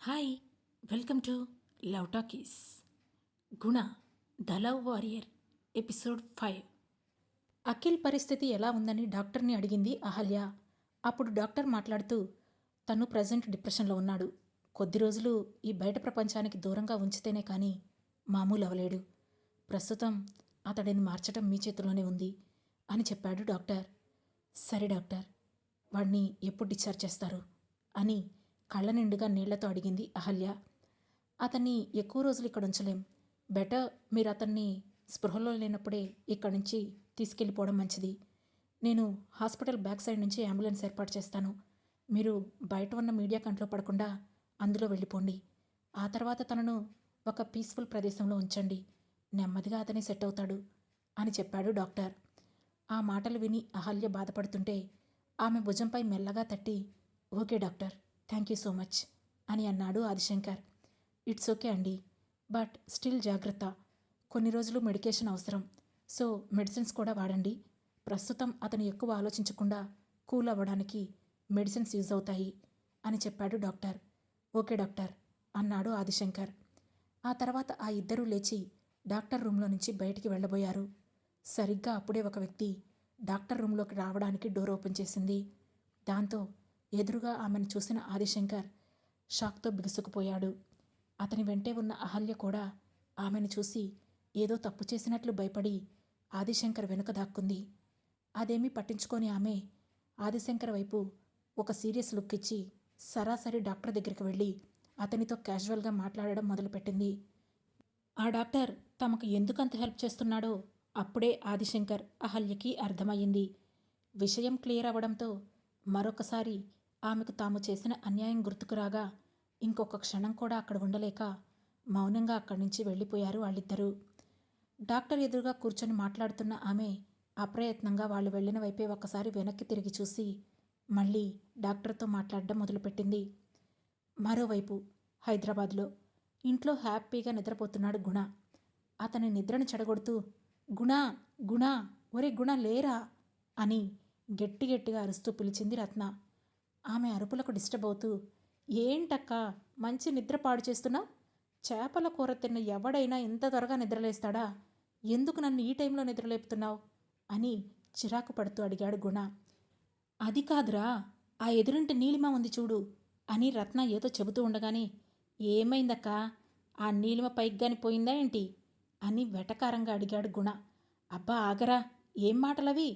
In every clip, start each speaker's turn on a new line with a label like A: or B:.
A: Hi, welcome to love talkies. Guna the love warrior episode 5. Akhil పరిస్థితి ఎలా ఉందని డాక్టర్ని అడిగింది అహల్య. అప్పుడు డాక్టర్ మాట్లాడుతూ, తను ప్రజెంట్ డిప్రెషన్లో ఉన్నాడు. కొద్ది రోజులు ఈ బయట ప్రపంచానికి దూరంగా ఉంచితేనే కానీ మామూలు అవలేడు. ప్రస్తుతం అతడిని మార్చడం మీ చేతిలోనే ఉంది అని చెప్పాడు డాక్టర్. సరే డాక్టర్, వాడిని ఎప్పుడు డిశ్చార్జ్ చేస్తారు అని కళ్ళ నిండుగా నీళ్లతో అడిగింది అహల్య. అతన్ని ఎక్కువ రోజులు ఇక్కడ ఉంచలేం. బెటర్ మీరు అతన్ని స్పృహలో లేనప్పుడే ఇక్కడి నుంచి తీసుకెళ్ళిపోవడం మంచిది. నేను హాస్పిటల్ బ్యాక్ సైడ్ నుంచి అంబులెన్స్ ఏర్పాటు చేస్తాను. మీరు బయట ఉన్న మీడియా కంట్లో పడకుండా అందులో వెళ్ళిపోండి. ఆ తర్వాత తనను ఒక పీస్ఫుల్ ప్రదేశంలో ఉంచండి. నెమ్మదిగా అతనే సెట్ అవుతాడు అని చెప్పాడు డాక్టర్. ఆ మాటలు విని అహల్య బాధపడుతుంటే ఆమె భుజంపై మెల్లగా తట్టి, okay doctor, thank you so much అని అన్నాడు ఆదిశంకర్. ఇట్స్ ఓకే అండి, బట్ స్టిల్ జాగ్రత్త. కొన్ని రోజులు మెడికేషన్ అవసరం, సో మెడిసిన్స్ కూడా వాడండి. ప్రస్తుతం అతను ఎక్కువ ఆలోచించకుండా కూల్ అవ్వడానికి మెడిసిన్స్ యూజ్ అవుతాయి అని చెప్పాడు డాక్టర్. ఓకే డాక్టర్ అన్నాడు ఆదిశంకర్. ఆ తర్వాత ఆ ఇద్దరూ లేచి డాక్టర్ రూమ్లో నుంచి బయటికి వెళ్ళబోయారు. సరిగ్గా అప్పుడే ఒక వ్యక్తి డాక్టర్ రూమ్లోకి రావడానికి డోర్ ఓపెన్ చేసింది. దాంతో ఎదురుగా ఆమెను చూసిన ఆదిశంకర్ షాక్తో బిగుసుకుపోయాడు. అతని వెంటే ఉన్న అహల్య కూడా ఆమెను చూసి ఏదో తప్పు చేసినట్లు భయపడి ఆదిశంకర్ వెనుక దాక్కుంది. అదేమీ పట్టించుకొని ఆమె ఆదిశంకర్ వైపు ఒక సీరియస్ లుక్ ఇచ్చి సరాసరి డాక్టర్ దగ్గరికి వెళ్ళి అతనితో క్యాజువల్గా మాట్లాడడం మొదలుపెట్టింది. ఆ డాక్టర్ తమకు ఎందుకంత హెల్ప్ చేస్తున్నాడో అప్పుడే ఆదిశంకర్ అహల్యకి అర్థమయ్యింది. విషయం క్లియర్ అవ్వడంతో మరొకసారి ఆమెకు తాము చేసిన అన్యాయం గుర్తుకురాగా ఇంకొక క్షణం కూడా అక్కడ ఉండలేక మౌనంగా అక్కడి నుంచి వెళ్ళిపోయారు వాళ్ళిద్దరూ. డాక్టర్ ఎదురుగా కూర్చొని మాట్లాడుతున్న ఆమె అప్రయత్నంగా వాళ్ళు వెళ్ళిన వైపే ఒకసారి వెనక్కి తిరిగి చూసి మళ్ళీ డాక్టర్తో మాట్లాడడం మొదలుపెట్టింది. మరోవైపు హైదరాబాద్లో ఇంట్లో హ్యాపీగా నిద్రపోతున్నాడు గుణ. అతని నిద్రను చెడగొడుతూ, గుణ గుణ, ఒరే గుణ లేరా అని గట్టి గట్టిగా అరుస్తూ పిలిచింది రత్న. ఆమె అరుపులకు డిస్టర్బ్ అవుతూ, ఏంటక్క మంచి నిద్ర పాడు చేస్తున్నావు? చేపల కూర తిన్న ఎవడైనా ఇంత త్వరగా నిద్రలేస్తాడా? ఎందుకు నన్ను ఈ టైంలో నిద్రలేపుతున్నావు అని చిరాకు పడుతూ అడిగాడు గుణ. అది కాదురా, ఆ ఎదురింటి నీలిమ ఉంది చూడు అని రత్న ఏదో చెబుతూ ఉండగానే, ఏమైందక్క, ఆ నీలిమ పైకి గాని పోయిందా ఏంటి అని వెటకారంగా అడిగాడు గుణ. అబ్బా ఆగరా, ఏం మాటలవి?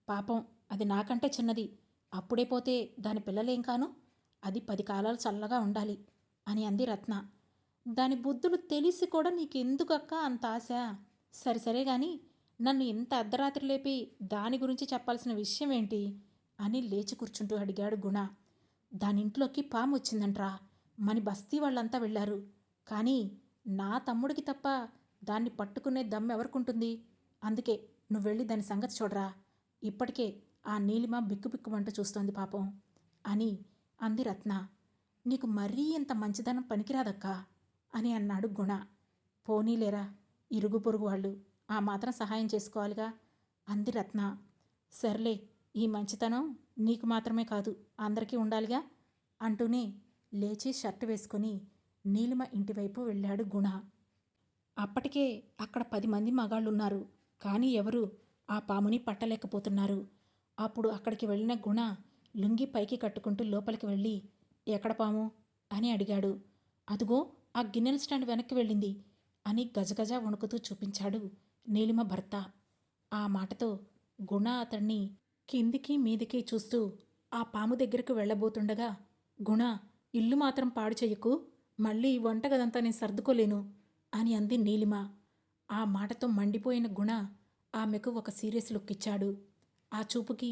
A: పాపం అది నాకంటే చిన్నది, అప్పుడే పోతే దాని పిల్లలేం కాను, అది 10 కాలాలు చల్లగా ఉండాలి అని అంది రత్న. దాని బుద్ధులు తెలిసి కూడా నీకెందుకక్క అంత ఆశ? సరే గాని నన్ను ఇంత అర్ధరాత్రి లేపి దాని గురించి చెప్పాల్సిన విషయం ఏంటి అని లేచి కూర్చుంటూ అడిగాడు గుణ. దానింట్లోకి పాము వచ్చిందంట్రా, మన బస్తీ వాళ్ళంతా వెళ్ళారు. కానీ నా తమ్ముడికి తప్ప దాన్ని పట్టుకునే దమ్మెవరకుంటుంది? అందుకే నువ్వు వెళ్ళి దాని సంగతి చూడరా. ఇప్పటికే ఆ నీలిమ బిక్కుబిక్కుమంటూ చూస్తోంది పాపం అని అంది రత్న. నీకు మరీ ఇంత మంచిదనం పనికిరాదక్కా అని అన్నాడు గుణ. పోనీలేరా, ఇరుగు పొరుగు వాళ్ళు ఆ మాత్రం సహాయం చేసుకోవాలిగా అంది రత్న. సర్లే, ఈ మంచితనం నీకు మాత్రమే కాదు అందరికీ ఉండాలిగా అంటూనే లేచి షర్టు వేసుకుని నీలిమ ఇంటివైపు వెళ్ళాడు గుణ. అప్పటికే అక్కడ 10 మంది మగాళ్ళున్నారు, కానీ ఎవరు ఆ పాముని పట్టలేకపోతున్నారు. అప్పుడు అక్కడికి వెళ్ళిన గుణ లుంగి పైకి కట్టుకుంటూ లోపలికి వెళ్ళి, ఎక్కడ పాము అని అడిగాడు. అదుగో ఆ గిన్నెల స్టాండ్ వెనక్కి వెళ్ళింది అని గజగజ వణుకుతూ చూపించాడు నీలిమ భర్త. ఆ మాటతో గుణ అతన్ని కిందికి మీదికి చూస్తూ ఆ పాము దగ్గరకు వెళ్ళబోతుండగా, గుణ ఇల్లు మాత్రం పాడు చెయ్యకు, మళ్ళీ వంటగదంతా నేను సర్దుకోలేను అని అంది నీలిమ. ఆ మాటతో మండిపోయిన గుణ ఆమెకు ఒక సీరియస్ లుక్ ఇచ్చాడు. ఆ చూపుకి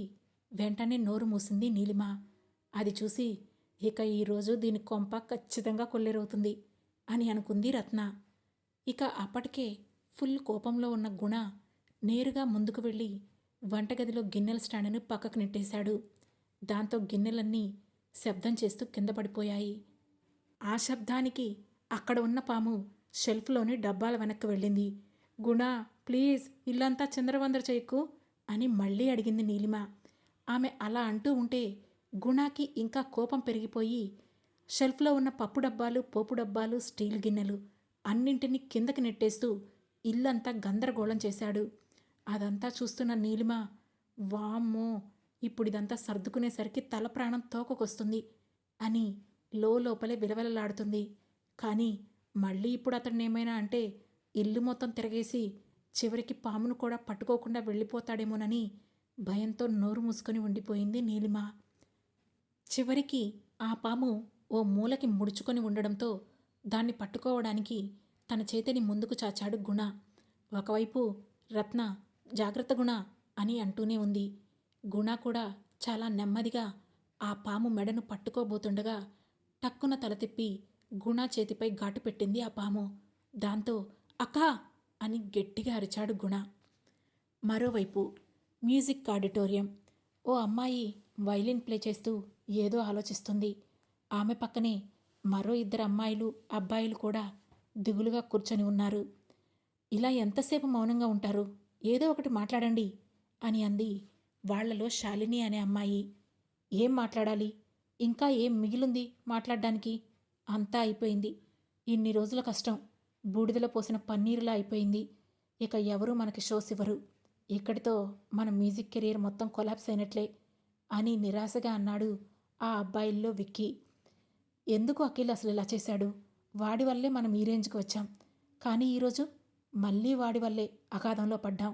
A: వెంటనే నోరు మూసింది నీలిమ. అది చూసి ఇక ఈరోజు దీని కొంప ఖచ్చితంగా కొల్లేరవుతుంది అని అనుకుంది రత్న. ఇక అప్పటికే ఫుల్ కోపంలో ఉన్న గుణ నేరుగా ముందుకు వెళ్ళి వంటగదిలో గిన్నెల స్టాండ్ను పక్కకు నెట్టేశాడు. దాంతో గిన్నెలన్నీ శబ్దం చేస్తూ కింద పడిపోయాయి. ఆ శబ్దానికి అక్కడ ఉన్న పాము షెల్ఫ్లోని డబ్బాల వెనక్కి వెళ్ళింది. గుణ ప్లీజ్ ఇల్లంతా చిందరవందర చేయకు అని మళ్ళీ అడిగింది నీలిమ. ఆమె అలా అంటూ ఉంటే గుణాకి ఇంకా కోపం పెరిగిపోయి షెల్ఫ్లో ఉన్న పప్పు డబ్బాలు, పోపు డబ్బాలు, స్టీల్ గిన్నెలు అన్నింటినీ కిందకి నెట్టేస్తూ ఇల్లంతా గందరగోళం చేశాడు. అదంతా చూస్తున్న నీలిమ, వామ్మో, ఇప్పుడిదంతా సర్దుకునేసరికి తల ప్రాణం తోకకొస్తుంది అని లోపలే విలవలలాడుతుంది. కానీ మళ్ళీ ఇప్పుడు అతన్నేమైనా అంటే ఇల్లు మొత్తం తిరగేసి చివరికి పామును కూడా పట్టుకోకుండా వెళ్ళిపోతాడేమోనని భయంతో నోరు మూసుకొని ఉండిపోయింది నీలిమ. చివరికి ఆ పాము ఓ మూలకి ముడుచుకొని ఉండడంతో దాన్ని పట్టుకోవడానికి తన చేతిని ముందుకు చాచాడు గుణ. ఒకవైపు రత్న జాగ్రత్త గుణ అని అంటూనే ఉంది. గుణ కూడా చాలా నెమ్మదిగా ఆ పాము మెడను పట్టుకోబోతుండగా టక్కున తల తిప్పి గుణ చేతిపై ఘాటు పెట్టింది ఆ పాము. దాంతో అక్కా అని గట్టిగా అరిచాడు గుణ. మరోవైపు మ్యూజిక్ ఆడిటోరియం. ఓ అమ్మాయి వైలిన్ ప్లే చేస్తూ ఏదో ఆలోచిస్తుంది. ఆమె పక్కనే మరో ఇద్దరు అమ్మాయిలు, అబ్బాయిలు కూడా దిగులుగా కూర్చొని ఉన్నారు. ఇలా ఎంతసేపు మౌనంగా ఉంటారు? ఏదో ఒకటి మాట్లాడండి అని అంది వాళ్లలో శాలిని అనే అమ్మాయి. ఏం మాట్లాడాలి? ఇంకా ఏం మిగిలింది మాట్లాడడానికి? అంతా అయిపోయింది. ఇన్ని రోజుల కష్టం బూడిదలో పోసిన పన్నీరులా అయిపోయింది. ఇక ఎవరూ మనకి షోస్ ఇవ్వరు. ఇక్కడితో మన మ్యూజిక్ కెరీర్ మొత్తం కొలాప్స్ అయినట్లే అని నిరాశగా అన్నాడు ఆ అబ్బాయిల్లో విక్కీ. ఎందుకు అఖిల్ అసలు ఇలా చేశాడు? వాడి వల్లే మనం ఈ రేంజ్కి వచ్చాం. కానీ ఈరోజు మళ్ళీ వాడి వల్లే అగాధంలో పడ్డాం.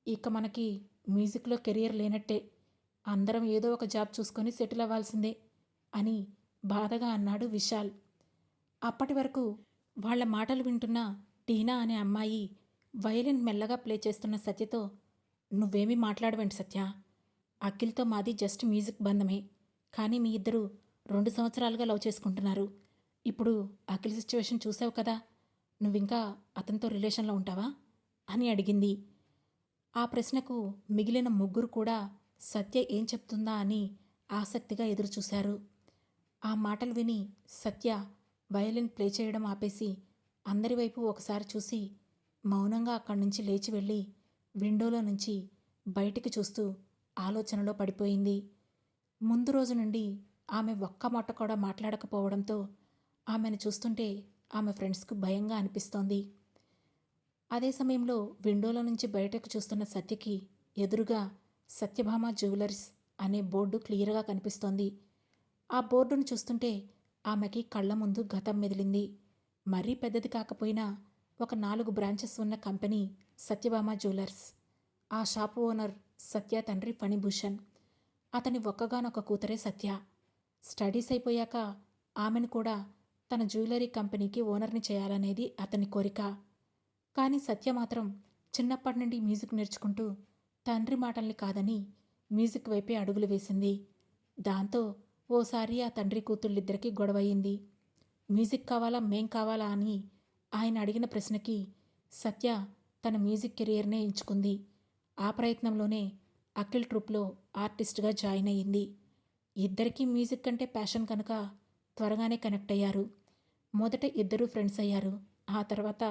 A: ఇక మనకి మ్యూజిక్లో కెరియర్ లేనట్టే. అందరం ఏదో ఒక జాబ్ చూసుకొని సెటిల్ అవ్వాల్సిందే అని బాధగా అన్నాడు విశాల్. అప్పటి వరకు వాళ్ల మాటలు వింటున్న టీనా అనే అమ్మాయి వయలిన్ మెల్లగా ప్లే చేస్తున్న సత్యతో, నువ్వేమీ మాట్లాడవేంటి సత్య? అఖిల్తో మాది జస్ట్ మ్యూజిక్ బంధమే. కానీ మీ ఇద్దరు 2 సంవత్సరాలుగా లవ్ చేసుకుంటున్నారు. ఇప్పుడు అఖిల్ సిచ్యువేషన్ చూసావు కదా, నువ్వింకా అతనితో రిలేషన్లో ఉంటావా అని అడిగింది. ఆ ప్రశ్నకు మిగిలిన ముగ్గురు కూడా సత్య ఏం చెప్తుందా అని ఆసక్తిగా ఎదురుచూశారు. ఆ మాటలు విని సత్య వయలిన్ ప్లే చేయడం ఆపేసి అందరి వైపు ఒకసారి చూసి మౌనంగా అక్కడి నుంచి లేచి వెళ్ళి విండోలో నుంచి బయటికి చూస్తూ ఆలోచనలో పడిపోయింది. ముందు రోజు నుండి ఆమె ఒక్క మాట కూడా మాట్లాడకపోవడంతో ఆమెను చూస్తుంటే ఆమె ఫ్రెండ్స్కు భయంగా అనిపిస్తోంది. అదే సమయంలో విండోలో నుంచి బయటకు చూస్తున్న సత్యకి ఎదురుగా సత్యభామ జ్యువెలర్స్ అనే బోర్డు క్లియర్గా కనిపిస్తోంది. ఆ బోర్డును చూస్తుంటే ఆమెకి కళ్ళ ముందు గతం మెదిలింది. మరీ పెద్దది కాకపోయినా ఒక 4 బ్రాంచెస్ ఉన్న కంపెనీ సత్యభామ జ్యువెలర్స్. ఆ షాపు ఓనర్ సత్య తండ్రి ఫణిభూషణ్. అతని ఒక్కగానొక్క కూతురే సత్య. స్టడీస్ అయిపోయాక ఆమెను కూడా తన జ్యువెలరీ కంపెనీకి ఓనర్ని చేయాలనేది అతని కోరిక. కానీ సత్య మాత్రం చిన్నప్పటి నుండి మ్యూజిక్ నేర్చుకుంటూ తండ్రి మాటల్ని కాదని మ్యూజిక్ వైపే అడుగులు వేసింది. దాంతో ఓసారి ఆ తండ్రి కూతుళ్ళిద్దరికీ గొడవయింది. మ్యూజిక్ కావాలా మేం కావాలా అని ఆయన అడిగిన ప్రశ్నకి సత్య తన మ్యూజిక్ కెరియర్నే ఎంచుకుంది. ఆ ప్రయత్నంలోనే అఖిల్ ట్రూప్లో ఆర్టిస్ట్గా జాయిన్ అయ్యింది. ఇద్దరికీ మ్యూజిక్ అంటే ప్యాషన్ కనుక త్వరగానే కనెక్ట్ అయ్యారు. మొదట ఇద్దరూ ఫ్రెండ్స్ అయ్యారు. ఆ తర్వాత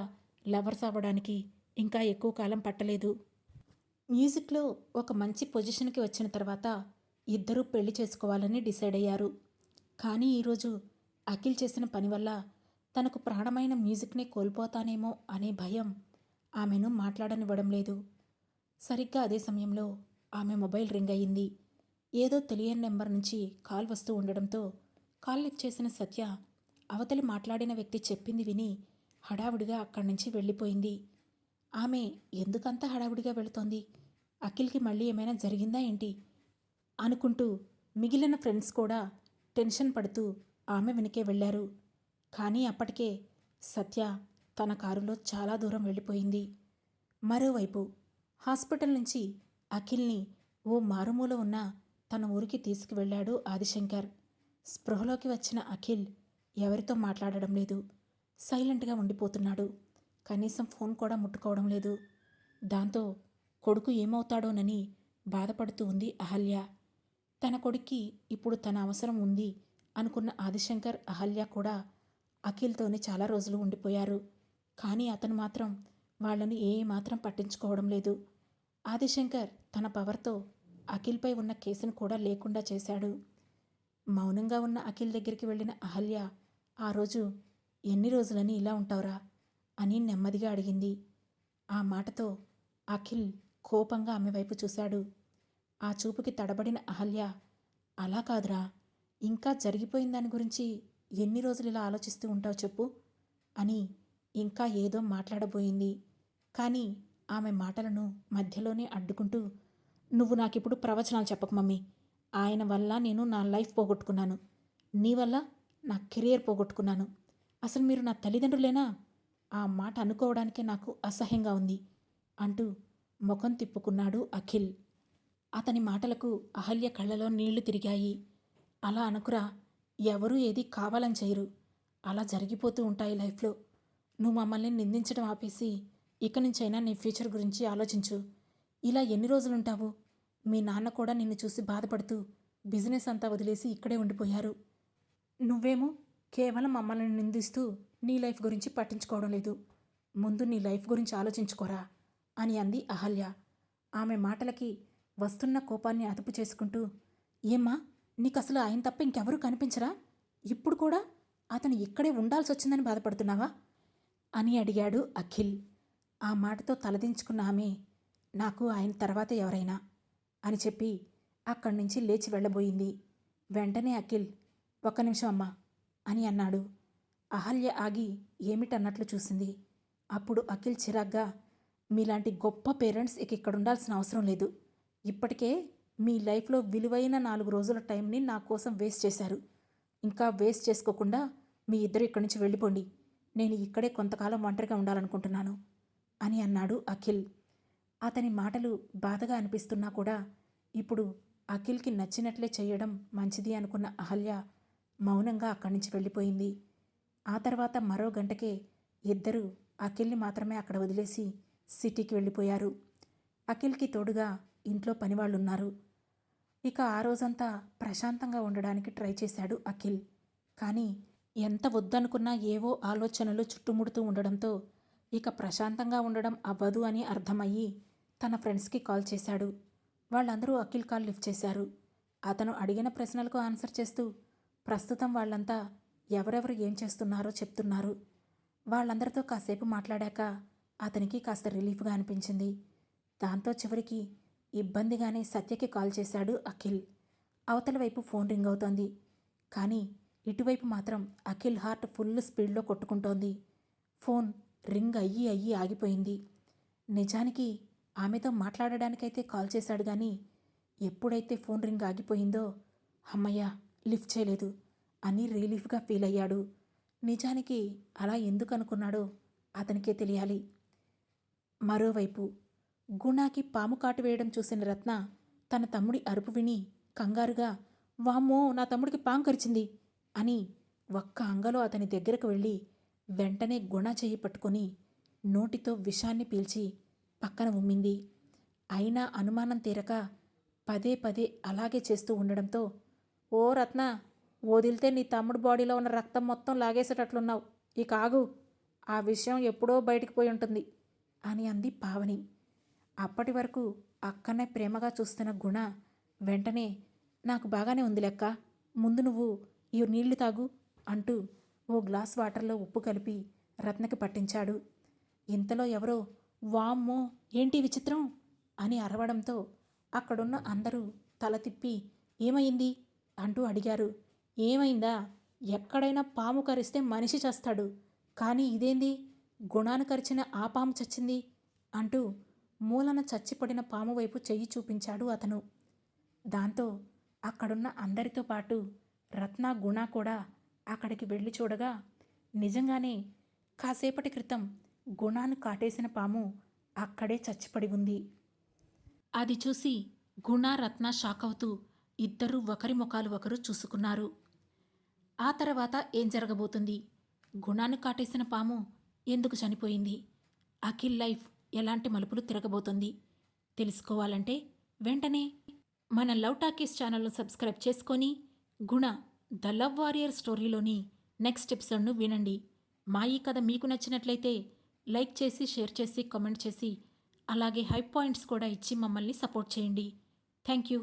A: లవర్స్ అవ్వడానికి ఇంకా ఎక్కువ కాలం పట్టలేదు. మ్యూజిక్లో ఒక మంచి పొజిషన్కి వచ్చిన తర్వాత ఇద్దరూ పెళ్లి చేసుకోవాలని డిసైడ్ అయ్యారు. కానీ ఈరోజు అఖిల్ చేసిన పని వల్ల తనకు ప్రాణమైన మ్యూజిక్నే కోల్పోతానేమో అనే భయం ఆమెను మాట్లాడనివ్వడం లేదు. సరిగ్గా అదే సమయంలో ఆమె మొబైల్ రింగ్ అయ్యింది. ఏదో తెలియని నెంబర్ నుంచి కాల్ వస్తూ ఉండడంతో కాల్ లిఫ్ట్ చేసిన సత్య అవతలి మాట్లాడిన వ్యక్తి చెప్పింది విని హడావుడిగా అక్కడి నుంచి వెళ్ళిపోయింది. ఆమె ఎందుకంత హడావుడిగా వెళుతోంది? అఖిల్కి మళ్ళీ ఏమైనా జరిగిందా ఏంటి అనుకుంటూ మిగిలిన ఫ్రెండ్స్ కూడా టెన్షన్ పడుతూ ఆమె వెనకే వెళ్ళారు. కానీ అప్పటికే సత్య తన కారులో చాలా దూరం వెళ్ళిపోయింది. మరోవైపు హాస్పిటల్ నుంచి అఖిల్ని ఓ మారుమూల ఉన్న తన ఊరికి తీసుకువెళ్ళాడు ఆదిశంకర్. స్పృహలోకి వచ్చిన అఖిల్ ఎవరితో మాట్లాడడం లేదు. సైలెంట్గా ఉండిపోతున్నాడు. కనీసం ఫోన్ కూడా ముట్టుకోవడం లేదు. దాంతో కొడుకు ఏమవుతాడోనని బాధపడుతూ ఉంది అహల్య. తన కొడుక్కి ఇప్పుడు తన అవసరం ఉంది అనుకున్న ఆదిశంకర్, అహల్య కూడా అఖిల్తోనే చాలా రోజులు ఉండిపోయారు. కానీ అతను మాత్రం వాళ్ళని ఏమాత్రం పట్టించుకోవడం లేదు. ఆదిశంకర్ తన పవర్తో అఖిల్పై ఉన్న కేసును కూడా లేకుండా చేశాడు. మౌనంగా ఉన్న అఖిల్ దగ్గరికి వెళ్ళిన అహల్య ఆ రోజు ఎన్ని రోజులని ఇలా ఉంటావురా అని నెమ్మదిగా అడిగింది. ఆ మాటతో అఖిల్ కోపంగా ఆమె వైపు చూశాడు. ఆ చూపుకి తడబడిన అహల్య, అలా కాదురా, ఇంకా జరిగిపోయిన దాని గురించి ఎన్ని రోజులు ఇలా ఆలోచిస్తూ ఉంటావు చెప్పు అని ఇంకా ఏదో మాట్లాడబోయింది. కానీ ఆమె మాటలను మధ్యలోనే అడ్డుకుంటూ, నువ్వు నాకిప్పుడు ప్రవచనాలు చెప్పకు మమ్మీ. ఆయన వల్ల నేను నా లైఫ్ పోగొట్టుకున్నాను. నీ వల్ల నా కెరియర్ పోగొట్టుకున్నాను. అసలు మీరు నా తల్లిదండ్రులేనా? ఆ మాట అనుకోవడానికే నాకు అసహ్యంగా ఉంది అంటూ ముఖం తిప్పుకున్నాడు అఖిల్. అతని మాటలకు అహల్య కళ్ళలో నీళ్లు తిరిగాయి. అలా అనుకురా, ఎవరూ ఏది కావాలని చేయరు. అలా జరిగిపోతూ ఉంటాయి లైఫ్లో. నువ్వు మమ్మల్ని నిందించడం ఆపేసి ఇక నుంచైనా నీ ఫ్యూచర్ గురించి ఆలోచించు. ఇలా ఎన్ని రోజులుంటావు? మీ నాన్న కూడా నిన్ను చూసి బాధపడుతూ బిజినెస్ అంతా వదిలేసి ఇక్కడే ఉండిపోయారు. నువ్వేమో కేవలం మమ్మల్ని నిందిస్తూ నీ లైఫ్ గురించి పట్టించుకోవడం లేదు. ముందు నీ లైఫ్ గురించి ఆలోచించుకోరా అని అంది అహల్య. ఆమె మాటలకి వస్తున్న కోపాన్ని అదుపు చేసుకుంటూ, ఏమ్మా, నీకసలు ఆయన తప్ప ఇంకెవరూ కనిపించరా? ఇప్పుడు కూడా అతను ఇక్కడే ఉండాల్సి వచ్చిందని బాధపడుతున్నావా అని అడిగాడు అఖిల్. ఆ మాటతో తలదించుకున్న ఆమె, నాకు ఆయన తర్వాత ఎవరైనా అని చెప్పి అక్కడి నుంచి లేచి వెళ్ళబోయింది. వెంటనే అఖిల్, ఒక్క నిమిషం అమ్మా అని అన్నాడు. అహల్య ఆగి ఏమిటన్నట్లు చూసింది. అప్పుడు అఖిల్ చిరాగ్గా, మీలాంటి గొప్ప పేరెంట్స్ ఇక ఇక్కడ ఉండాల్సిన అవసరం లేదు. ఇప్పటికే మీ లైఫ్లో విలువైన 4 రోజుల టైంని నా కోసం వేస్ట్ చేశారు. ఇంకా వేస్ట్ చేసుకోకుండా మీ ఇద్దరు ఇక్కడి నుంచి వెళ్ళిపోండి. నేను ఇక్కడే కొంతకాలం ఒంటరిగా ఉండాలనుకుంటున్నాను అని అన్నాడు అఖిల్. అతని మాటలు బాధగా అనిపిస్తున్నా కూడా ఇప్పుడు అఖిల్కి నచ్చినట్లే చేయడం మంచిది అనుకున్న అహల్య మౌనంగా అక్కడి నుంచి వెళ్ళిపోయింది. ఆ తర్వాత మరో గంటకే ఇద్దరూ అఖిల్ని మాత్రమే అక్కడ వదిలేసి సిటీకి వెళ్ళిపోయారు. అఖిల్కి తోడుగా ఇంట్లో పనివాళ్ళున్నారు. ఇక ఆ రోజంతా ప్రశాంతంగా ఉండడానికి ట్రై చేశాడు అఖిల్. కానీ ఎంత వద్దనుకున్నా ఏవో ఆలోచనలు చుట్టుముడుతూ ఉండడంతో ఇక ప్రశాంతంగా ఉండడం అవ్వదు అని అర్థమయ్యి తన ఫ్రెండ్స్కి కాల్ చేశాడు. వాళ్ళందరూ అఖిల్ కాల్ లిఫ్ట్ చేశారు. అతను అడిగిన ప్రశ్నలకు ఆన్సర్ చేస్తూ ప్రస్తుతం వాళ్ళంతా ఎవరెవరు ఏం చేస్తున్నారో చెప్తున్నారు. వాళ్ళందరితో కాసేపు మాట్లాడాక అతనికి కాస్త రిలీఫ్గా అనిపించింది. దాంతో చివరికి ఇబ్బందిగానే సత్యకి కాల్ చేశాడు అఖిల్. అవతల వైపు ఫోన్ రింగ్ అవుతోంది. కానీ ఇటువైపు మాత్రం అఖిల్ హార్ట్ ఫుల్ స్పీడ్లో కొట్టుకుంటోంది. ఫోన్ రింగ్ అయ్యి ఆగిపోయింది. నిజానికి ఆమెతో మాట్లాడడానికైతే కాల్ చేశాడు కానీ ఎప్పుడైతే ఫోన్ రింగ్ ఆగిపోయిందో అమ్మయ్య లిఫ్ట్ చేయలేదు అని రిలీఫ్గా ఫీల్ అయ్యాడు. నిజానికి అలా ఎందుకు అనుకున్నాడో అతనికే తెలియాలి. మరోవైపు గుణాకి పాము కాటు వేయడం చూసిన రత్న తన తమ్ముడి అరుపు విని కంగారుగా, వామ్మో, నా తమ్ముడికి పాము కరిచింది అని ఒక్క అంగలో అతని దగ్గరకు వెళ్ళి వెంటనే గుణ చెయ్యి పట్టుకొని నోటితో విషాన్ని పీల్చి పక్కన ఉమ్మింది. అయినా అనుమానం తీరక పదే పదే అలాగే చేస్తూ ఉండడంతో, ఓ రత్న, వదిలితే నీ తమ్ముడు బాడీలో ఉన్న రక్తం మొత్తం లాగేసేటట్లున్నావు, ఇక ఆగు, ఆ విషయం ఎప్పుడో బయటికి పోయి ఉంటుంది అని అంది పావని. అప్పటి వరకు అక్కనే ప్రేమగా చూస్తున్న గుణ వెంటనే, నాకు బాగానే ఉంది లెక్క, ముందు నువ్వు ఈ నీళ్లు తాగు అంటూ ఓ గ్లాస్ వాటర్లో ఉప్పు కలిపి రత్నకి పట్టించాడు. ఇంతలో ఎవరో, వామ్మో, ఏంటి విచిత్రం అని అరవడంతో అక్కడున్న అందరూ తల తిప్పి ఏమైంది అంటూ అడిగారు. ఏమైందా? ఎక్కడైనా పాము కరిస్తే మనిషి చస్తాడు, కానీ ఇదేంది, గుణాన్ని కరిచిన ఆ పాము చచ్చింది అంటూ మూలన చచ్చిపడిన పాము వైపు చెయ్యి చూపించాడు అతను. దాంతో అక్కడున్న అందరితో పాటు రత్న, గుణ కూడా అక్కడికి వెళ్ళి చూడగా నిజంగానే కాసేపటి క్రితం గుణాన్ని కాటేసిన పాము అక్కడే చచ్చిపడి ఉంది. అది చూసి గుణ, రత్న షాక్ అవుతూ ఇద్దరూ ఒకరి ముఖాలు ఒకరు చూసుకున్నారు. ఆ తర్వాత ఏం జరగబోతుంది? గుణాన్ని కాటేసిన పాము ఎందుకు చనిపోయింది? అఖిల్ లైఫ్ ఎలాంటి మలుపులు తిరగబోతుంది? తెలుసుకోవాలంటే వెంటనే మన లవ్ టాకీస్ ఛానల్ను సబ్స్క్రైబ్ చేసుకొని గుణ ద లవ్ వారియర్ స్టోరీలోని నెక్స్ట్ ఎపిసోడ్ను వినండి. మా ఈ కథ మీకు నచ్చినట్లయితే లైక్ చేసి, షేర్ చేసి, కామెంట్ చేసి, అలాగే హై పాయింట్స్ కూడా ఇచ్చి మమ్మల్ని సపోర్ట్ చేయండి. Thank you.